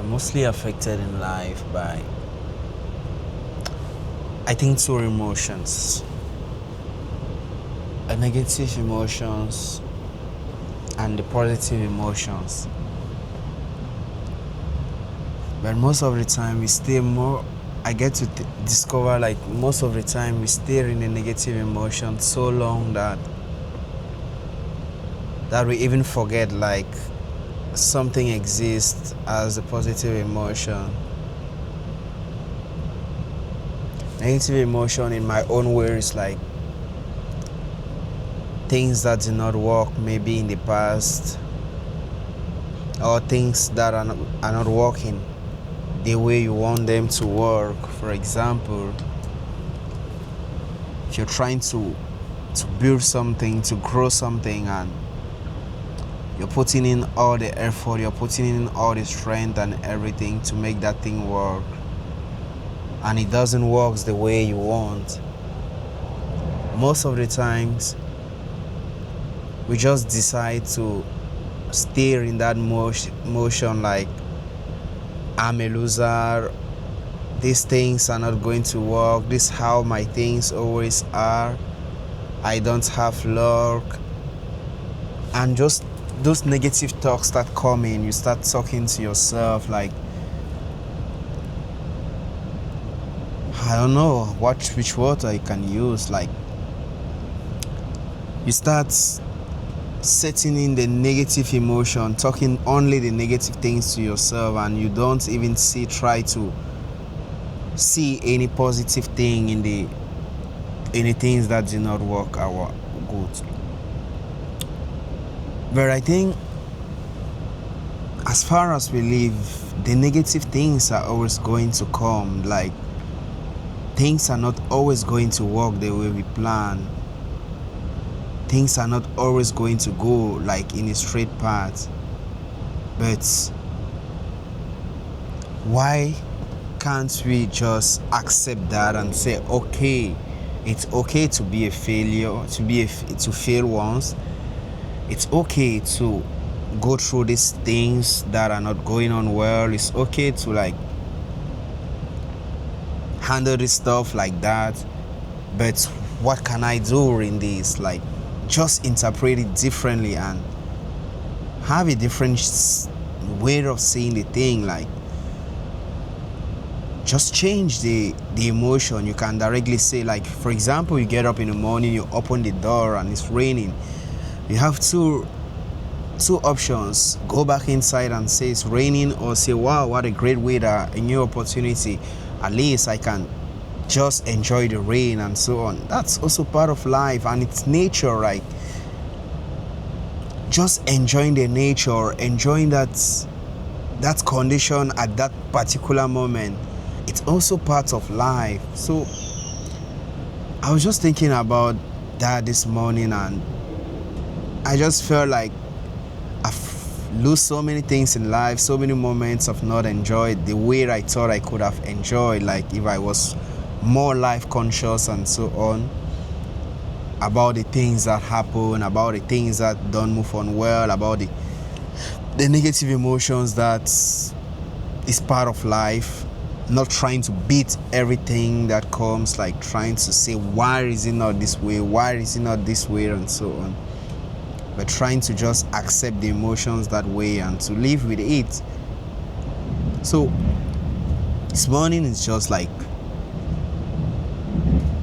mostly affected in life by, I think, two emotions: negative emotions and the positive emotions. But most of the time, I get to discover, like, most of the time we stay in the negative emotion so long that we even forget, like, something exists as a positive emotion. Negative emotion, in my own way, is like things that did not work maybe in the past, or things that are not working the way you want them to work. For example, if you're trying to build something, to grow something, and you're putting in all the effort, you're putting in all the strength and everything to make that thing work, and it doesn't work the way you want, most of the times we just decide to stay in that motion, like, I'm a loser, these things are not going to work, this is how my things always are, I don't have luck. And just those negative talks start coming. You start talking to yourself, like, I don't know which word I can use. Like, you start setting in the negative emotion, talking only the negative things to yourself, and you don't even try to see any positive thing in the things that do not work out good. But I think, as far as we live, the negative things are always going to come. Like, things are not always going to work the way we plan. Things are not always going to go, like, in a straight path. But why can't we just accept that and say, okay, it's okay to be a failure, to fail once. It's okay to go through these things that are not going on well. It's okay to, like, handle this stuff like that. But what can I do in this? Like, just interpret it differently and have a different way of seeing the thing. Like, just change the emotion. You can directly say, like, for example, you get up in the morning, you open the door and it's raining. You have two options: go back inside and say it's raining, or say, wow, what a great weather, a new opportunity, at least I can just enjoy the rain, and so on. That's also part of life, and it's nature, right? Just enjoying the nature, enjoying that condition at that particular moment, it's also part of life. So I was just thinking about that this morning, and I just felt like I've lost so many things in life, so many moments of not enjoyed the way I thought I could have enjoyed, like, if I was more life conscious and so on, about the things that happen, about the things that don't move on well, about the negative emotions that is part of life. Not trying to beat everything that comes, like trying to say, why is it not this way, why is it not this way, and so on. But trying to just accept the emotions that way and to live with it. So this morning is just like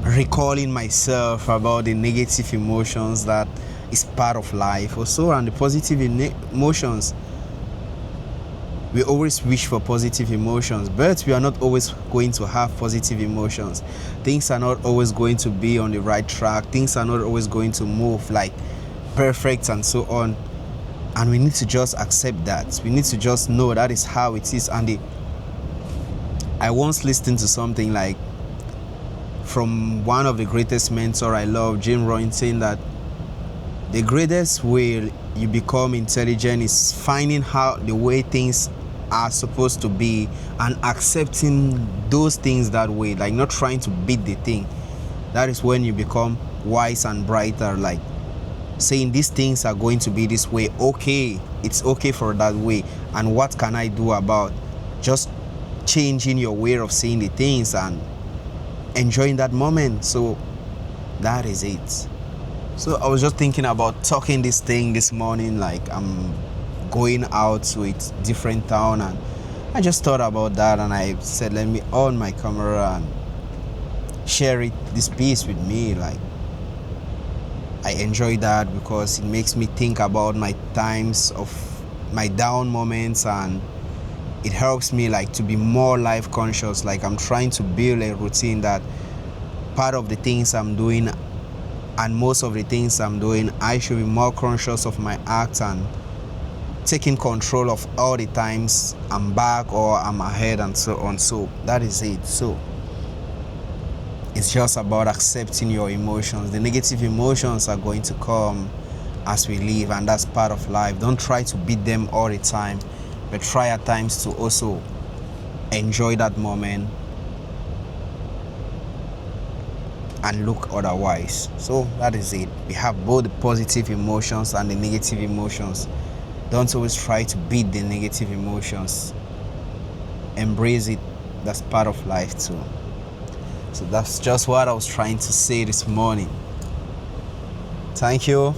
recalling myself about the negative emotions that is part of life also, and the positive emotions. We always wish for positive emotions, but we are not always going to have positive emotions. Things are not always going to be on the right track. Things are not always going to move like perfect and so on. And we need to just accept that. We need to just know that is how it is. And I once listened to something like from one of the greatest mentor I love, Jim Rohn, saying that the greatest way you become intelligent is finding how the way things are supposed to be and accepting those things that way, like not trying to beat the thing. That is when you become wise and brighter, like saying these things are going to be this way. Okay, it's okay for that way, and what can I do about just changing your way of seeing the things and enjoying that moment. So that is it. So I was just thinking about talking this thing this morning, like I'm going out to a different town, and I just thought about that, and I said let me on my camera and share this piece with me. Like I enjoy that because it makes me think about my times of my down moments, and it helps me like to be more life conscious. Like I'm trying to build a routine that part of the things I'm doing and most of the things I'm doing, I should be more conscious of my acts and taking control of all the times I'm back or I'm ahead and so on. So that is it. So it's just about accepting your emotions. The negative emotions are going to come as we live, and that's part of life. Don't try to beat them all the time, but try at times to also enjoy that moment and look otherwise. So that is it. We have both the positive emotions and the negative emotions. Don't always try to beat the negative emotions. Embrace it. That's part of life too. So that's just what I was trying to say this morning. Thank you.